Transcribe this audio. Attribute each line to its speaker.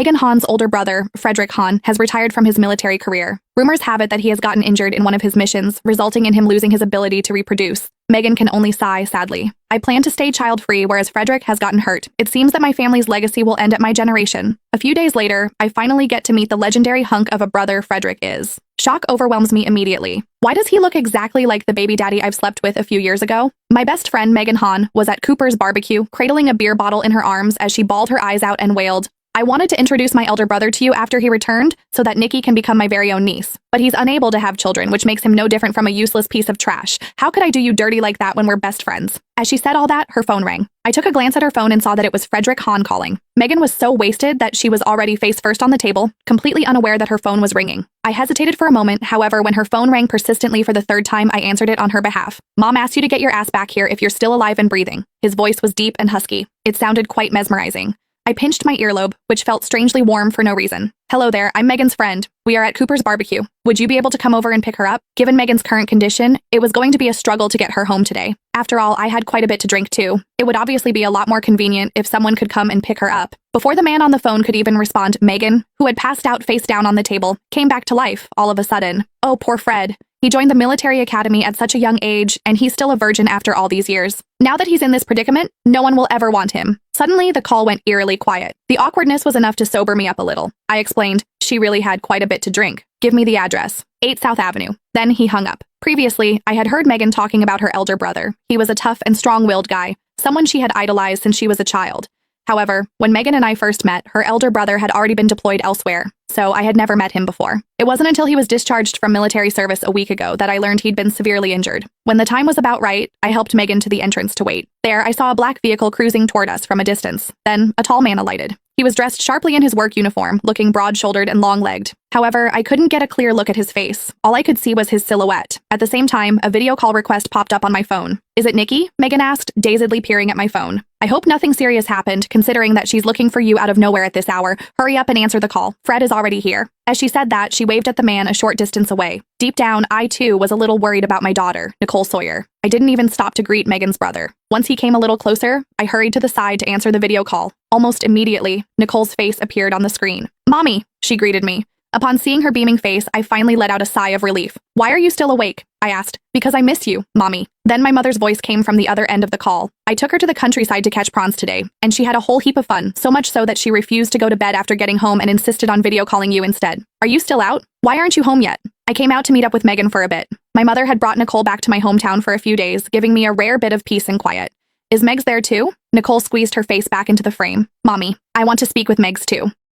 Speaker 1: Megan Hahn's older brother, Frederick Hahn, has retired from his military career. Rumors have it that he has gotten injured in one of his missions, resulting in him losing his ability to reproduce. Megan can only sigh sadly. I plan to stay child-free, whereas Frederick has gotten hurt. It seems that my family's legacy will end at my generation. A few days later, I finally get to meet the legendary hunk of a brother Frederick is. Shock overwhelms me immediately. Why does he look exactly like the baby daddy I've slept with a few years ago? My best friend Megan Hahn was at Cooper's barbecue, cradling a beer bottle in her arms as she bawled her eyes out and wailed, "I wanted to introduce my elder brother to you after he returned so that Nikki can become my very own niece. But he's unable to have children, which makes him no different from a useless piece of trash. How could I do you dirty like that when we're best friends?" As she said all that, her phone rang. I took a glance at her phone and saw that it was Frederick Hahn calling. Megan was so wasted that she was already face first on the table, completely unaware that her phone was ringing. I hesitated for a moment, however, when her phone rang persistently for the third time, I answered it on her behalf. "Mom asked you to get your ass back here if you're still alive and breathing." His voice was deep and husky. It sounded quite mesmerizing. I pinched my earlobe, which felt strangely warm for no reason. "Hello there, I'm Megan's friend. We are at Cooper's barbecue. Would you be able to come over and pick her up?" Given Megan's current condition, it was going to be a struggle to get her home today. After all, I had quite a bit to drink too. It would obviously be a lot more convenient if someone could come and pick her up. Before the man on the phone could even respond, Megan, who had passed out face down on the table, came back to life all of a sudden. Oh, poor Fred. He joined the military academy at such a young age, and he's still a virgin after all these years. Now that he's in this predicament, no one will ever want him. Suddenly, the call went eerily quiet. The awkwardness was enough to sober me up a little. I explained, she really had quite a bit to drink. "Give me the address. 8 South Avenue. Then he hung up. Previously, I had heard Megan talking about her elder brother. He was a tough and strong-willed guy, someone she had idolized since she was a child. However, when Megan and I first met, her elder brother had already been deployed elsewhere, so I had never met him before. It wasn't until he was discharged from military service a week ago that I learned he'd been severely injured. When the time was about right, I helped Megan to the entrance to wait. There, I saw a black vehicle cruising toward us from a distance. Then, a tall man alighted. He was dressed sharply in his work uniform, looking broad-shouldered and long-legged. However, I couldn't get a clear look at his face. All I could see was his silhouette. At the same time, a video call request popped up on my phone. "Is it Nikki?" Megan asked, dazedly peering at my phone. "I hope nothing serious happened, considering that she's looking for you out of nowhere at this hour. Hurry up and answer the call. Fred is already here." As she said that, she waved at the man a short distance away. Deep down, I too was a little worried about my daughter, Nicole Sawyer. I didn't even stop to greet Megan's brother. Once he came a little closer, I hurried to the side to answer the video call. Almost immediately, Nicole's face appeared on the screen. "Mommy," she greeted me. Upon seeing her beaming face, I finally let out a sigh of relief. "Why are you still awake?" I asked. "Because I miss you, Mommy." Then my mother's voice came from the other end of the call. "I took her to the countryside to catch prawns today, and she had a whole heap of fun, so much so that she refused to go to bed after getting home and insisted on video calling you instead. Are you still out? Why aren't you home yet?" I came out to meet up with Megan for a bit. My mother had brought Nicole back to my hometown for a few days, giving me a rare bit of peace and quiet. "Is Megs there too?" Nicole squeezed her face back into the frame. "Mommy, I want to speak with Megs too."